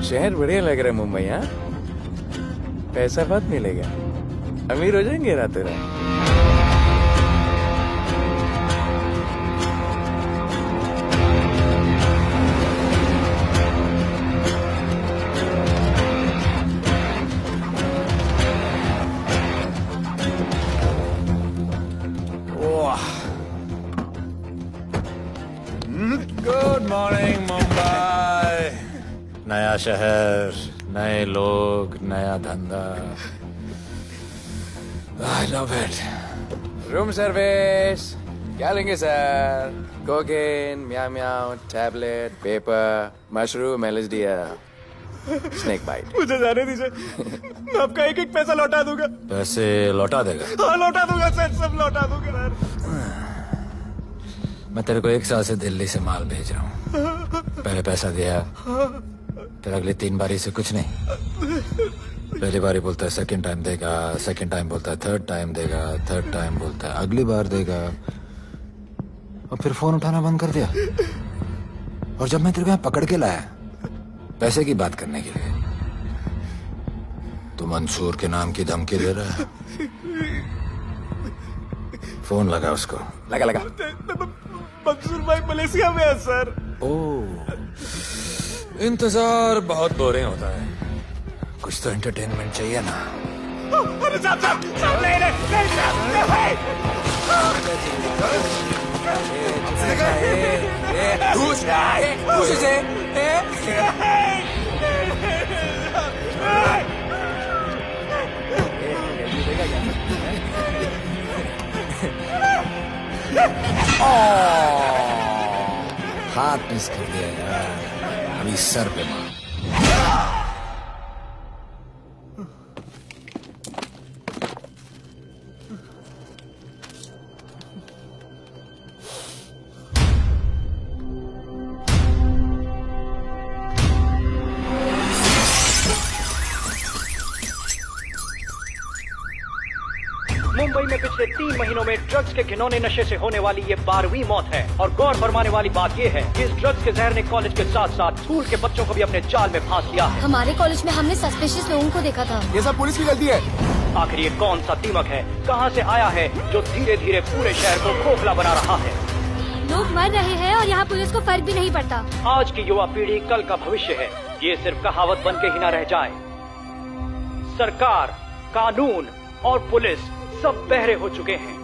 शहर बढ़िया लग रहा है मुंबई। हाँ, पैसा बहुत मिलेगा, अमीर हो जाएंगे रातों रात। Good morning Mumbai. नया शहर, नए लोग, नया धंधा। I love it. Room service क्या लेंगे sir? Cocaine, meow meow, tablet, paper, mushroom, LSD, snake bite. मुझे जाने दीजिए, मैं आपका एक एक पैसा लौटा दूंगा। पैसे लौटा देगा? हाँ लौटा दूंगा सर, सब लौटा दूंगा सर। मैं तेरे को 1 साल से दिल्ली से माल भेज रहा हूँ। पहले पैसा दिया, फिर अगली 3 बारी से कुछ नहीं। पहली बारी बोलता है सेकंड टाइम देगा, सेकंड टाइम बोलता है थर्ड टाइम देगा, थर्ड टाइम बोलता है अगली बार देगा, और फिर फोन उठाना बंद कर दिया। और जब मैं तेरे को यहाँ पकड़ के लाया पैसे की बात करने के लिए, तो मंसूर के नाम की धमकी दे रहा है। फोन लगा उसको। लगा। मंसूर भाई मलेशिया में है सर। ओह, इंतजार बहुत बोरिंग होता है, कुछ तो एंटरटेनमेंट चाहिए ना। अरे साहब हाथ मिस कर दिया यार, अभी सर पे मार। मुंबई में पिछले 3 महीनों में ड्रग्स के घिनौने नशे से होने वाली ये 12वीं मौत है। और गौर फरमाने वाली बात ये है कि इस ड्रग्स के जहर ने कॉलेज के साथ साथ स्कूल के बच्चों को भी अपने जाल में फांस लिया है। हमारे कॉलेज में हमने सस्पिशियस लोगों को देखा था। ये सब पुलिस की गलती है। आखिर ये कौन सा दीमक है, कहां से आया है, जो धीरे धीरे पूरे शहर को खोखला बना रहा है? लोग मर रहे हैं और यहाँ पुलिस को फर्क भी नहीं पड़ता। आज की युवा पीढ़ी कल का भविष्य है, ये सिर्फ कहावत बन के ही न रह जाए। सरकार, कानून और पुलिस सब बहरे हो चुके हैं।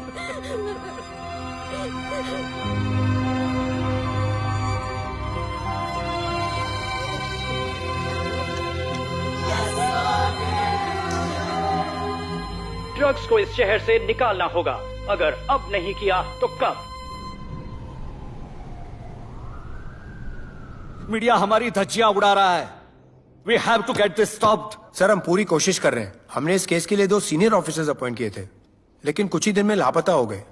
ड्रग्स को इस शहर से निकालना होगा। अगर अब नहीं किया तो कब? मीडिया हमारी धज्जियां उड़ा रहा है। We have to get this stopped. Sir हम पूरी कोशिश कर रहे हैं। हमने इस केस के लिए 2 सीनियर ऑफिसर्स अपॉइंट किए थे, लेकिन कुछ ही दिन में लापता हो गए।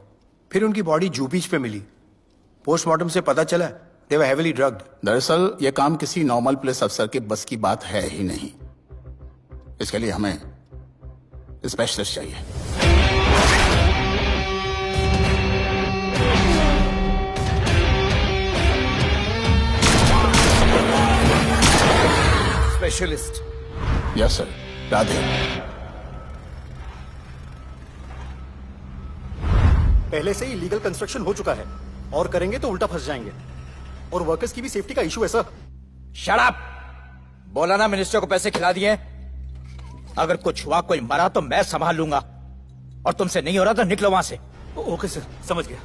फिर उनकी बॉडी जू बीच पे मिली। पोस्टमार्टम से पता चला दे वर हेवीली ड्रग्ड। दरअसल ये काम किसी नॉर्मल पुलिस अफसर के बस की बात है ही नहीं। इसके लिए हमें स्पेशलिस्ट चाहिए। स्पेशलिस्ट? Yes sir. राधे। पहले से ही लीगल कंस्ट्रक्शन हो चुका है और करेंगे तो उल्टा फंस जाएंगे। और वर्कर्स की भी सेफ्टी का इशू है सर। Shut up! बोला ना मिनिस्टर को पैसे खिला दिए। अगर कुछ हुआ, कोई मरा तो मैं संभाल लूंगा, और तुमसे नहीं हो रहा तो निकलो वहां से। ओके सर, समझ गया।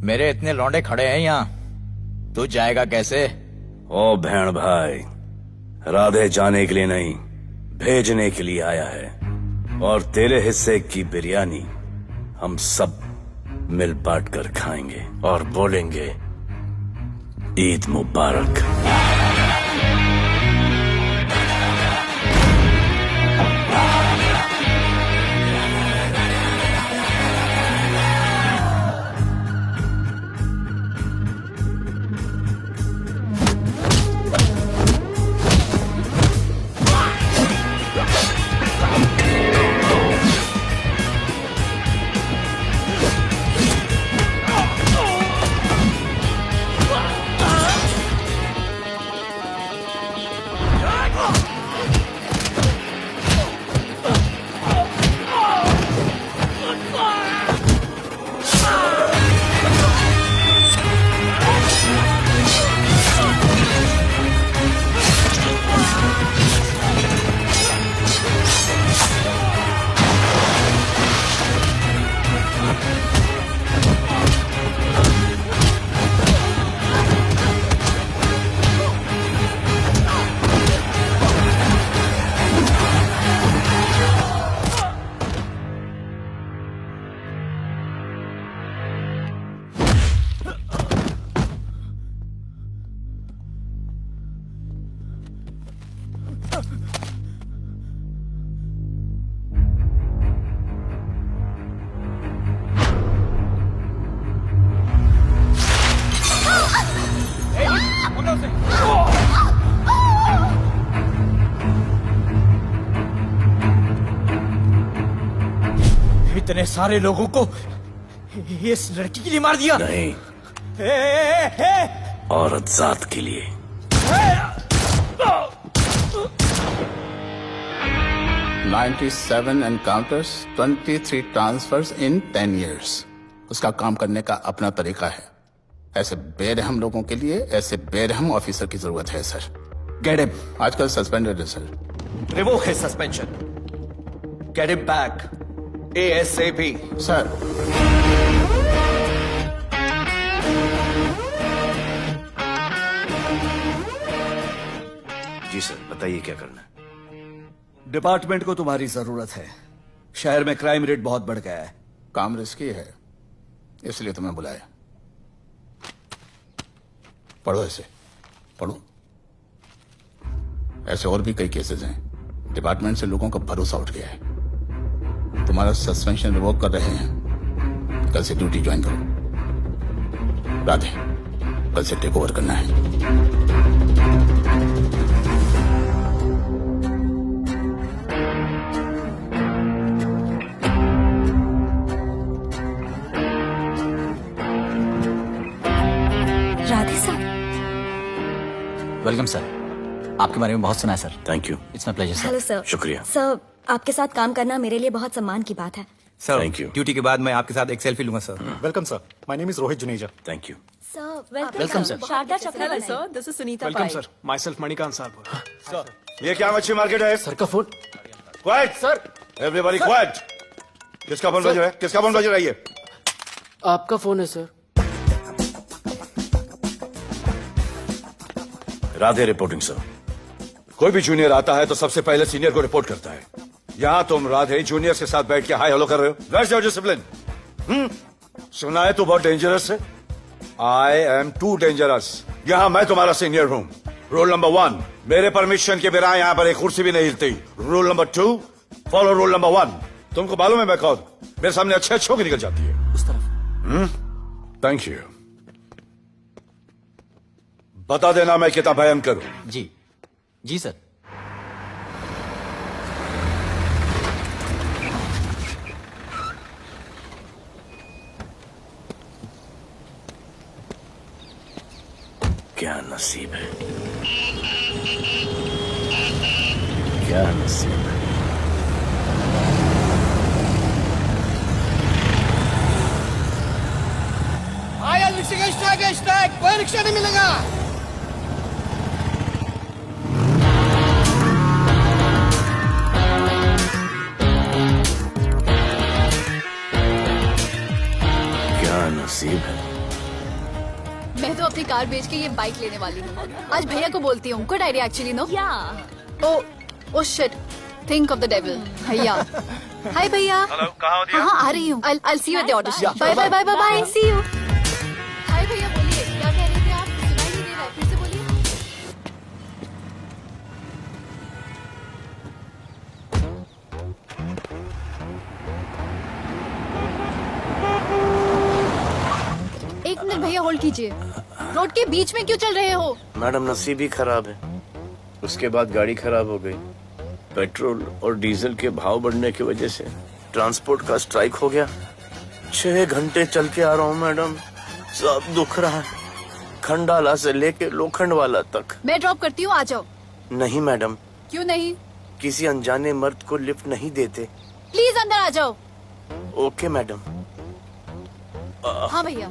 मेरे इतने लौंडे खड़े हैं यहाँ, तू जाएगा कैसे? ओ बहन भाई, राधे जाने के लिए नहीं, भेजने के लिए आया है। और तेरे हिस्से की बिरयानी हम सब मिल बांट कर खाएंगे और बोलेंगे ईद मुबारक। इतने सारे लोगों को इस लड़की के लिए मार दिया? नहीं, औरत जात के लिए। $97 एनकाउंटर्स, 23 ट्रांसफर्स इन 10 years। उसका काम करने का अपना तरीका है। ऐसे बेरहम लोगों के लिए ऐसे बेरहम ऑफिसर की जरूरत है सर। Get him. आजकल सस्पेंडेड है sir. Revoke his suspension. Get him back ASAP। Sir जी सर, बताइए क्या करना है। डिपार्टमेंट को तुम्हारी जरूरत है। शहर में क्राइम रेट बहुत बढ़ गया है। काम रिस्की है, इसलिए तुम्हें बुलाया। पढ़ो इसे, पढ़ो। ऐसे और भी कई केसेस हैं। डिपार्टमेंट से लोगों का भरोसा उठ गया है। तुम्हारा सस्पेंशन रिवोक कर रहे हैं। कल से ड्यूटी ज्वाइन करो। राधे, कल से टेक ओवर करना है। राधे सर। Welcome sir. आपके बारे में बहुत सुना है sir. Thank you. It's my pleasure sir. Hello sir. शुक्रिया। सर, आपके साथ काम करना मेरे लिए बहुत सम्मान की बात है। Sir, Thank you. ड्यूटी के बाद मैं आपके साथ एक सेल्फी लूंगा sir. Welcome sir, my name is Rohit Juneja. Thank you. Sir, welcome sir. Sharda Chakravarti sir. This is Sunita welcome sir, myself Manikant sahab. ये क्या मच्छी मार्केट है? सर का phone. Quiet sir, everybody quiet. किसका फोन बज रहा है? किसका फोन बज रहा है? ये आपका फोन है सर। Radhe reporting sir. कोई भी जूनियर आता है तो सबसे पहले सीनियर को रिपोर्ट करता है। यहाँ तुम राधे जूनियर के साथ बैठ के हाय हेलो कर रहे हो। Where's your discipline? सुना है तू बहुत डेंजरस है। I am too dangerous. यहाँ मैं तुम्हारा सीनियर हूँ। रूल नंबर 1, मेरे परमिशन के बिना यहाँ पर एक कुर्सी भी नहीं हिलती। Rule number 2, follow rule number 1। तुमको मालूम है मैं कौन? मेरे सामने अच्छे अच्छों की निकल जाती है। उस तरफ। Thank you. बता देना मैं कितना भयंकर हूं। जी जी सर। क्या नसीब है, क्या नसीब है। कोई रिक्शा नहीं मिलेगा। क्या नसीब है। मैं तो अपनी कार बेच के ये बाइक लेने वाली हूँ। आज भैया को बोलती हूँ। Good idea actually no. Oh shit, think of the devil. भैया, हाय भैया। हेलो, कहाँ हो दिया? हाँ, आ रही हूँ। I'll see you at the audition. Bye bye bye bye bye, see you. Hi भैया, बोलिए क्या कह रहे थे आप? सुनाई नहीं दे रहा है, फिर से बोलिए। एक मिनट भैया, होल्ड कीजिए। रोड के बीच में क्यों चल रहे हो? मैडम नसीब ही खराब है। उसके बाद गाड़ी खराब हो गई। पेट्रोल और डीजल के भाव बढ़ने की वजह से ट्रांसपोर्ट का स्ट्राइक हो गया। 6 घंटे चल के आ रहा हूँ मैडम, सब दुख रहा है। खंडाला से लेके लोखंडवाला तक। मैं ड्रॉप करती हूँ, आ जाओ। नहीं मैडम। क्यों नहीं? किसी अनजाने मर्द को लिफ्ट नहीं देते। प्लीज अंदर आ जाओ। Okay madam. हाँ भैया।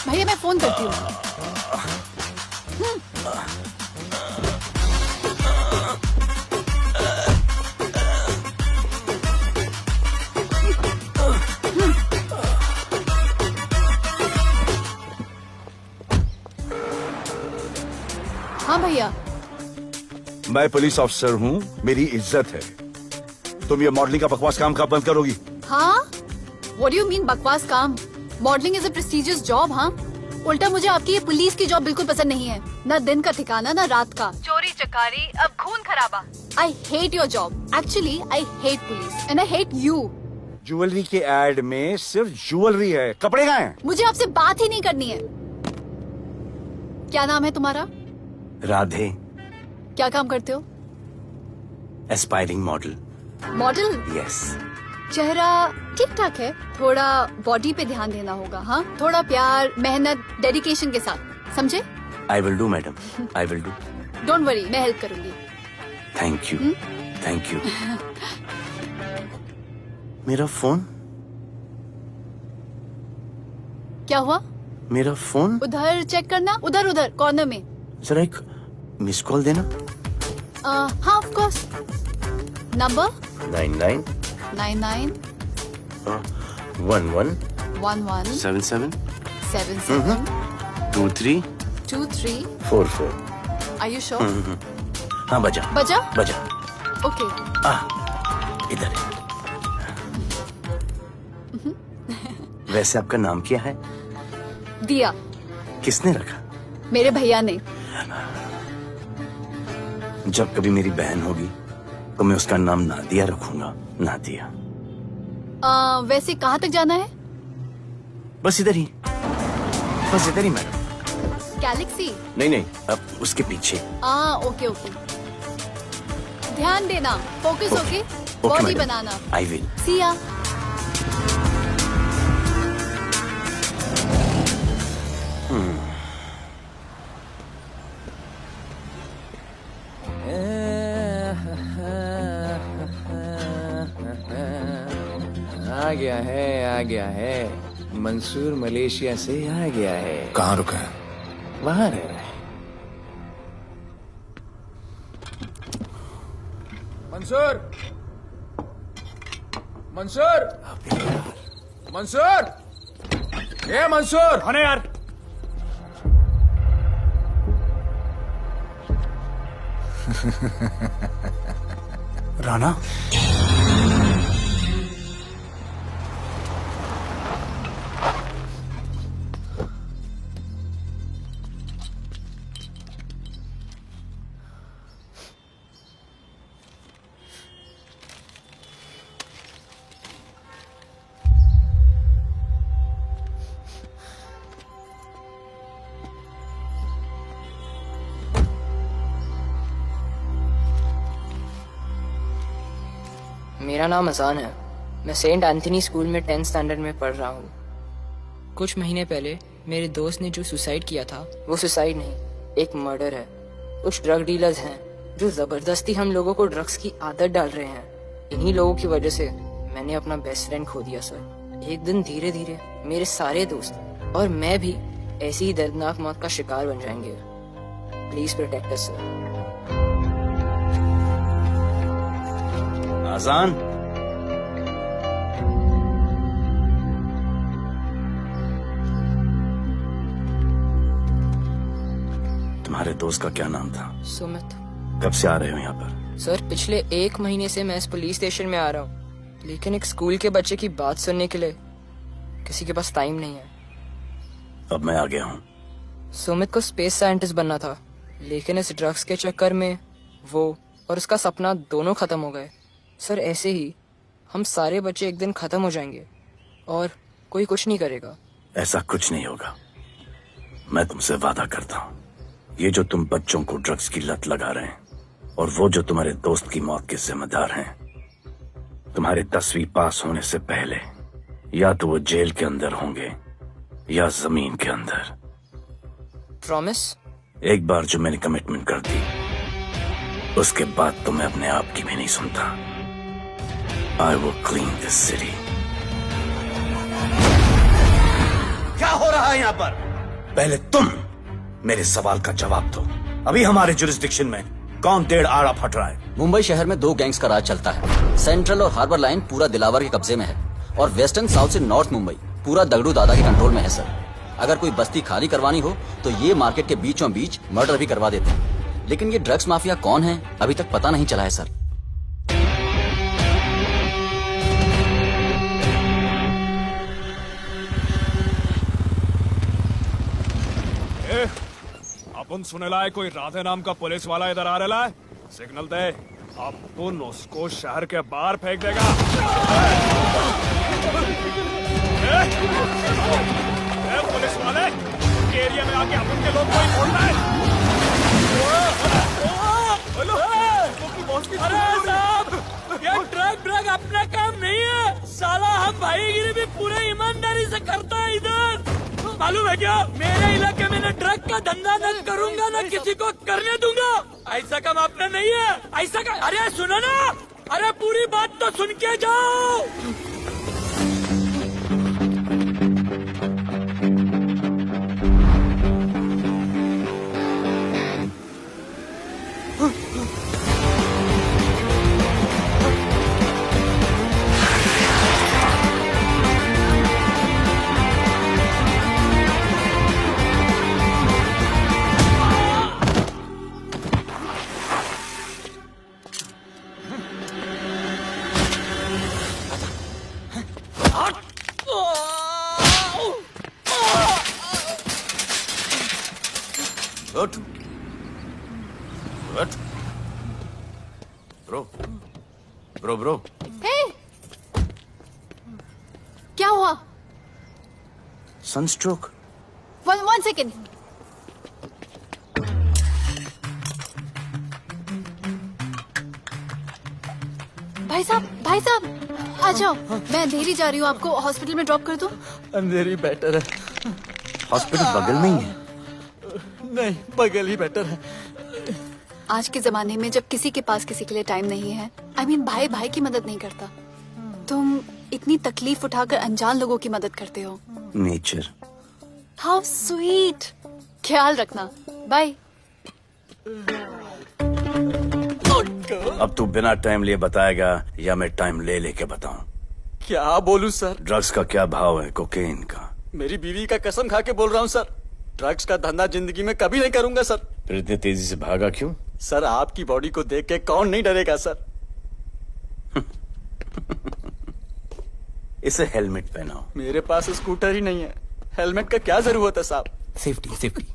भैया मैं फोन करती हूँ। हाँ भैया। मैं पुलिस ऑफिसर हूँ, मेरी इज्जत है। तुम ये मॉडलिंग का बकवास काम कब बंद करोगी? हाँ, व्हाट डू यू मीन बकवास काम? Modelling is a prestigious job. हाँ, उल्टा मुझे आपकी ये पुलिस की जॉब बिल्कुल पसंद नहीं है। ना दिन का ठिकाना, ना रात का। चोरी चकारी, अब खून खराबा। I hate your job. Actually I hate police and I hate you. Jewellery के एड में सिर्फ ज्वेलरी है, कपड़े कहाँ हैं? मुझे आपसे बात ही नहीं करनी है। क्या नाम है तुम्हारा? राधे। क्या काम करते हो? Aspiring model. मॉडल? यस। चेहरा ठीक ठाक है, थोड़ा बॉडी पे ध्यान देना होगा। हाँ, थोड़ा प्यार, मेहनत, डेडिकेशन के साथ, समझे? I will do madam, I will do. Don't worry, मैं हेल्प करूंगी। Thank you, thank you. मेरा फोन? क्या हुआ? मेरा फोन? उधर चेक करना, उधर उधर कॉर्नर में। जरा एक मिस कॉल देना। हाँ of course. Number 99 99 11 11 77 77 23 23 44। Are you sure? हाँ बजा बजा? बजा। ओके। इधर है। वैसे आपका नाम क्या है? दिया। किसने रखा? मेरे भैया ने। जब कभी मेरी बहन होगी तो मैं उसका नाम नादिया रखूंगा। नादिया। वैसे कहाँ तक जाना है? बस इधर ही। बस इधर ही मैडम। गैलेक्सी। नहीं नहीं, अब उसके पीछे। Okay okay. ध्यान देना, focus okay. Okay body madam, बनाना। I will. See ya. आ गया है मंसूर मलेशिया से आ गया है। कहाँ रुका है? वहां रह रहा है। मंसूर, मंसूर, मंसूर, ये मंसूर। आने यार। राणा, मेरा नाम अजान है। मैं सेंट एंथनी स्कूल में 10th स्टैंडर्ड में पढ़ रहा हूँ। कुछ महीने पहले मेरे दोस्त ने जो सुसाइड किया था, वो सुसाइड नहीं, एक मर्डर है। कुछ ड्रग डीलर्स हैं जो जबरदस्ती हम लोगों को ड्रग्स की आदत डाल रहे हैं। इन्हीं लोगों की वजह से मैंने अपना बेस्ट फ्रेंड खो दिया सर। एक दिन धीरे धीरे मेरे सारे दोस्त और मैं भी ऐसी ही दर्दनाक मौत का शिकार बन जाएंगे। Please protect us sir. Azaan, तुम्हारे दोस्त का क्या नाम था? सुमित। कब से आ रहे हो यहाँ पर? सर पिछले 1 महीने से मैं इस पुलिस स्टेशन में आ रहा हूँ, लेकिन एक स्कूल के बच्चे की बात सुनने के लिए किसी के पास टाइम नहीं है। अब मैं आ गया हूँ। सुमित को स्पेस साइंटिस्ट बनना था, लेकिन इस ड्रग्स के चक्कर में वो और उसका सपना दोनों खत्म हो गए। सर ऐसे ही हम सारे बच्चे एक दिन खत्म हो जाएंगे और कोई कुछ नहीं करेगा। ऐसा कुछ नहीं होगा, मैं तुमसे वादा करता हूँ। ये जो तुम बच्चों को ड्रग्स की लत लगा रहे हैं और वो जो तुम्हारे दोस्त की मौत के जिम्मेदार हैं, तुम्हारे 10वीं पास होने से पहले या तो वो जेल के अंदर होंगे या जमीन के अंदर। प्रॉमिस? एक बार जो मैंने कमिटमेंट कर दी, उसके बाद तो मैं अपने आप की भी नहीं सुनता। I will clean this city. क्या हो रहा है यहाँ पर? पहले तुम मेरे सवाल का जवाब दो। अभी हमारे जुरिस्डिक्शन में कौन टेढ़ आड़ा फट रहा है? मुंबई शहर में 2 गैंग्स का राज चलता है। सेंट्रल और हार्बर लाइन पूरा दिलावर के कब्जे में है और वेस्टर्न साउथ से नॉर्थ मुंबई पूरा दगड़ू दादा के कंट्रोल में है सर। अगर कोई बस्ती खाली करवानी हो तो ये मार्केट के बीचों बीच मर्डर भी करवा देते हैं। लेकिन ये ड्रग्स माफिया कौन है अभी तक पता नहीं चला है सर। अपन सुनेला है कोई राधे नाम का पुलिस वाला इधर आ रहा है। सिग्नल दे, अपन उसको शहर के बाहर फेंक देगा। पुलिस वाले एरिया में आके अपन के लोग कोई बोल रहा है। अरे साहब, ये ड्रग अपना काम नहीं है साला। हम भाईगिरी भी पूरे ईमानदारी से करता है इधर। मालूम है क्या, मेरे इलाके में न ड्रग का धंधा न करूंगा न किसी को करने दूंगा। ऐसा काम अपना नहीं है। ऐसा का अरे सुनो ना, अरे पूरी बात तो सुन के जाओ। Good. Good. Bro. हे! क्या हुआ? सनस्ट्रोक। One second. भाई साहब आ जाओ। मैं अंधेरी जा रही हूँ, आपको हॉस्पिटल में ड्रॉप कर दूँ? अंधेरी बेटर है। हॉस्पिटल बगल में ही है। नहीं, बगल ही बेटर है। आज के जमाने में जब किसी के पास किसी के लिए टाइम नहीं है, I mean, भाई भाई की मदद नहीं करता, तुम इतनी तकलीफ उठाकर अनजान लोगों की मदद करते हो। नेचर। How sweet. ख्याल रखना। बाय। अब तू बिना टाइम लिए बताएगा या मैं टाइम ले लेके बताऊं? क्या बोलूं सर? ड्रग्स का क्या भाव है कोकेन का? मेरी बीवी का कसम खा के बोल रहा हूँ सर, ड्रग्स का धंधा जिंदगी में कभी नहीं करूंगा सर। फिर इतनी तेजी से भागा क्यों? सर आपकी बॉडी को देख के कौन नहीं डरेगा सर। इसे हेलमेट पहनाओ। मेरे पास स्कूटर ही नहीं है, हेलमेट का क्या जरूरत है साहब? Safety safety.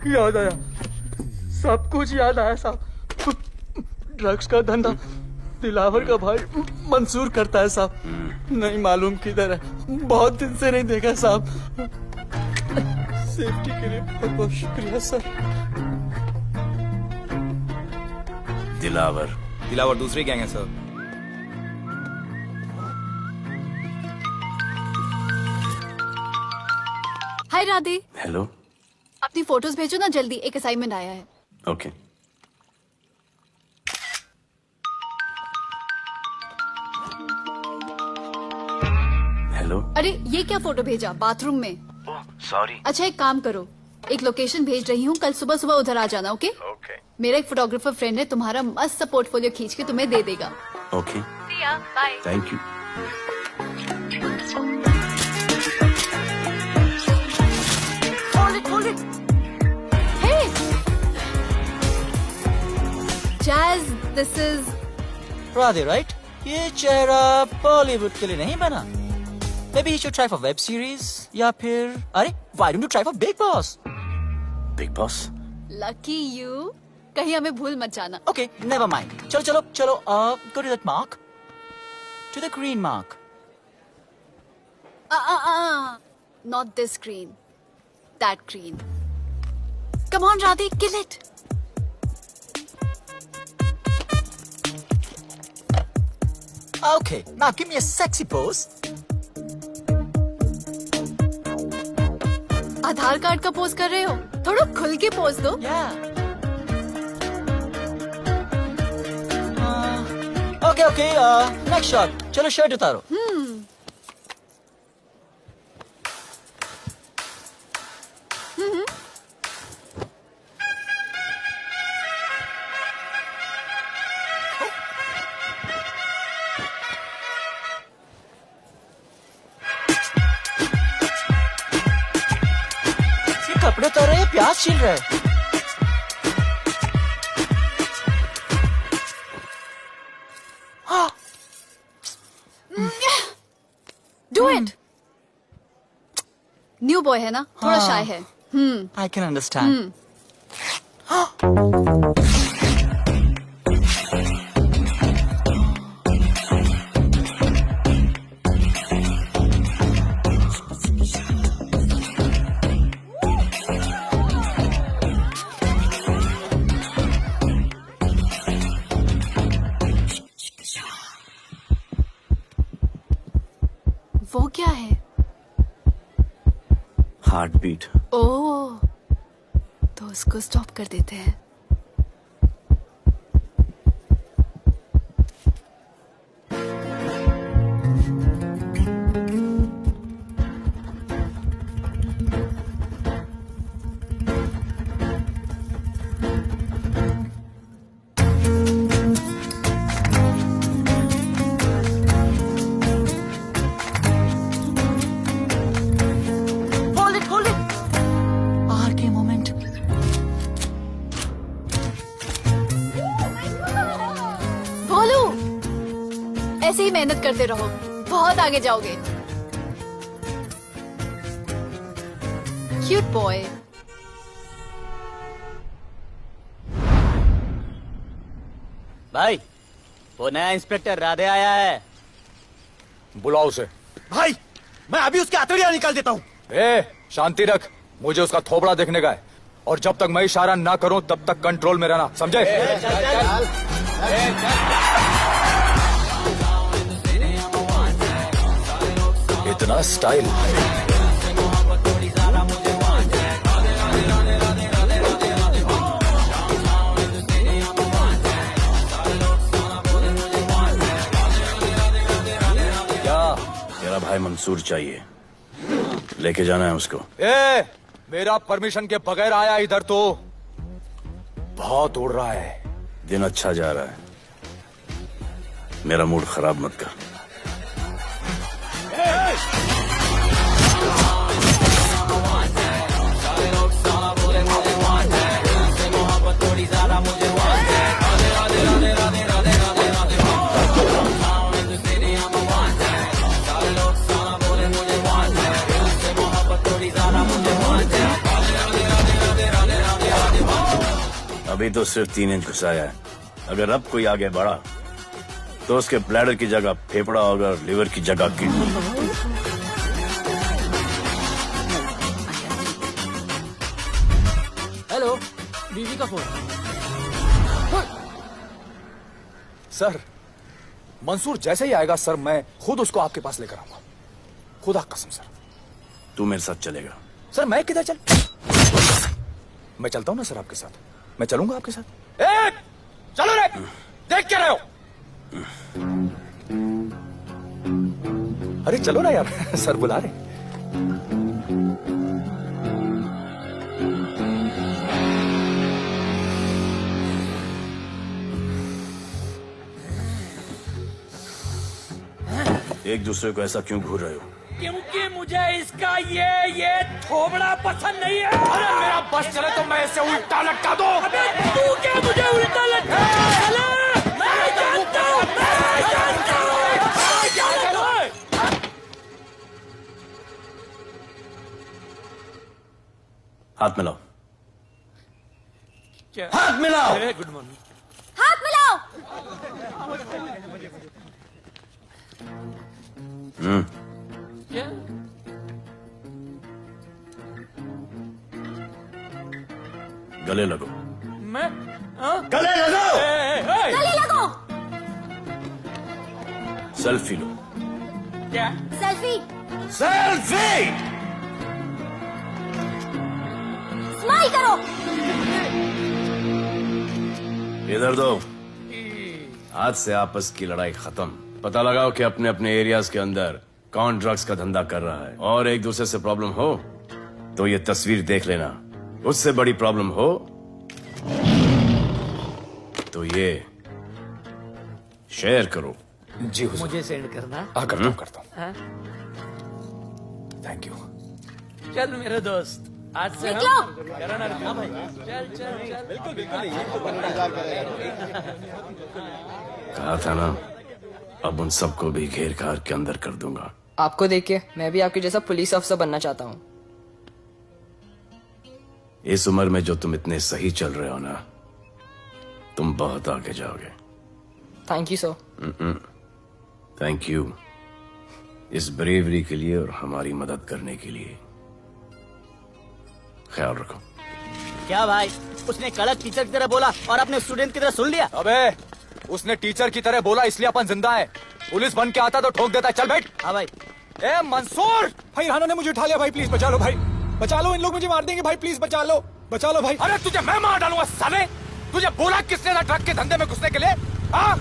याद आया, सब कुछ याद आया साहब। ड्रग्स का धंधा दिलावर का भाई मंसूर करता है साहब। नहीं मालूम किधर है, बहुत दिन से नहीं देखा साहब। सेफ्टी के लिए बहुत बहुत शुक्रिया सर। दिलावर दूसरी गैंग है सर। हाय राधे। हेलो। अपनी फोटोज भेजो ना जल्दी, एक असाइनमेंट आया है। ओके। हेलो। अरे ये क्या फोटो भेजा बाथरूम में? सॉरी। अच्छा एक काम करो, एक लोकेशन भेज रही हूँ, कल सुबह सुबह उधर आ जाना। ओके? मेरा एक फोटोग्राफर फ्रेंड है, तुम्हारा मस्त सा पोर्टफोलियो खींच के तुम्हें दे देगा। Okay. Bye. Thank you. Hold it. Hey, Jazz, this is Radhe right? ये चेहरा बॉलीवुड के लिए नहीं बना। Maybe he should try for web series या फिर अरे why don't you try for Big Boss? Big Boss? lucky you. कहीं हमें भूल मत जाना। Okay, never mind. चलो, go to that mark. To the green mark. Not this green. That green. Come on, Radhi, kill it. Okay, now give me a sexy pose. Aadhaar card का pose कर रहे हो? थोड़ा खुल के pose दो। Okay, next shot. चलो shirt उतारो। कपड़े उतार रहे हैं, प्याज छील रहे हैं। Do it. न्यू बॉय है ना, थोड़ा शाय है। I can understand. वो क्या है? Heart beat. ओह, तो उसको स्टॉप कर देते हैं। ऐसे ही मेहनत करते रहो, बहुत आगे जाओगे। Cute boy. भाई वो नया इंस्पेक्टर राधे आया है। बुलाओ उसे। भाई मैं अभी उसके हथेलियां निकाल देता हूँ। शांति रख, मुझे उसका थोबड़ा देखने का है, और जब तक मैं इशारा ना करूं तब तक कंट्रोल में रहना, समझे? इतना स्टाइल। तेरा भाई मंसूर चाहिए, लेके जाना है उसको। मेरा परमिशन के बगैर आया इधर तो बहुत उड़ रहा है। दिन अच्छा जा रहा है, मेरा मूड खराब मत कर। अभी तो सिर्फ 3 इंच घुसाया है, अगर अब कोई आगे बढ़ा तो उसके ब्लैडर की जगह फेफड़ा होगा और लीवर की जगह किडनी। हेलो, बीवी का फोन। सर, मंसूर जैसे ही आएगा सर, मैं खुद उसको आपके पास लेकर आऊंगा, खुदा कसम सर। तू मेरे साथ चलेगा? सर मैं किधर मैं चलता हूं ना सर आपके साथ, मैं चलूंगा आपके साथ। चलो रे, देख क्या रहे हो? अरे चलो ना यार, सर बुला रहे। एक दूसरे को ऐसा क्यों घूर रहे हो? क्योंकि मुझे इसका ये थोबड़ा पसंद नहीं है। अरे मेरा बस चले तो मैं इसे उल्टा लटका दो। अबे तू क्या मुझे उल्टा लटका? मैं जानता हूँ। हाथ मिलाओ। क्या? हाथ मिलाओ। Good morning. हाथ मिलाओ। क्या? गले लगो। मैं? गले लगो। गले लगो। सेल्फी लो। क्या? सेल्फी। सेल्फी। स्माइल करो। इधर दो। आज से आपस की लड़ाई खत्म। पता लगाओ कि अपने अपने एरियाज के अंदर कौन ड्रग्स का धंधा कर रहा है, और एक दूसरे से प्रॉब्लम हो तो ये तस्वीर देख लेना। उससे बड़ी प्रॉब्लम हो तो ये शेयर करो। जी हुजूर। मुझे सेंड करना। करता हूँ। हाँ? Thank you. चल मेरे दोस्त, आज से निकलो। हाँ भाई, चल चल चल। बिल्कुल कहा था ना, अब उन सबको भी घेर घार के अंदर कर दूंगा। आपको देख के मैं भी आपके जैसा पुलिस अफसर बनना चाहता हूँ। इस उम्र में जो तुम इतने सही चल रहे हो ना, तुम बहुत आगे जाओगे। Thank you sir. Thank you इस ब्रेवरी के लिए और हमारी मदद करने के लिए। ख्याल रखो। क्या भाई, उसने कड़क टीचर की तरह बोला और अपने स्टूडेंट की तरह सुन लिया? अबे उसने टीचर की तरह बोला इसलिए अपन जिंदा है। पुलिस बन के आता तो ठोक देता है। चल बैठ। हाँ भाई। ए मंसूर, भाई राना ने मुझे उठा लिया। भाई प्लीज बचा लो, भाई बचा लो, इन लोग मुझे मार देंगे। भाई प्लीज बचा लो, बचा लो भाई। अरे तुझे मैं मार डालूंगा साले। तुझे बोला किसने था ट्रक के धंधे में घुसने के लिए? हाँ,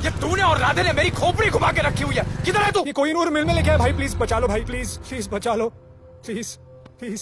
ये तूने और राधे ने मेरी खोपड़ी घुमा के रखी हुई है। किधर है तू? ये कोई नूर मिल में लेके आया। भाई प्लीज बचा लो, भाई प्लीज प्लीज बचा लो, प्लीज।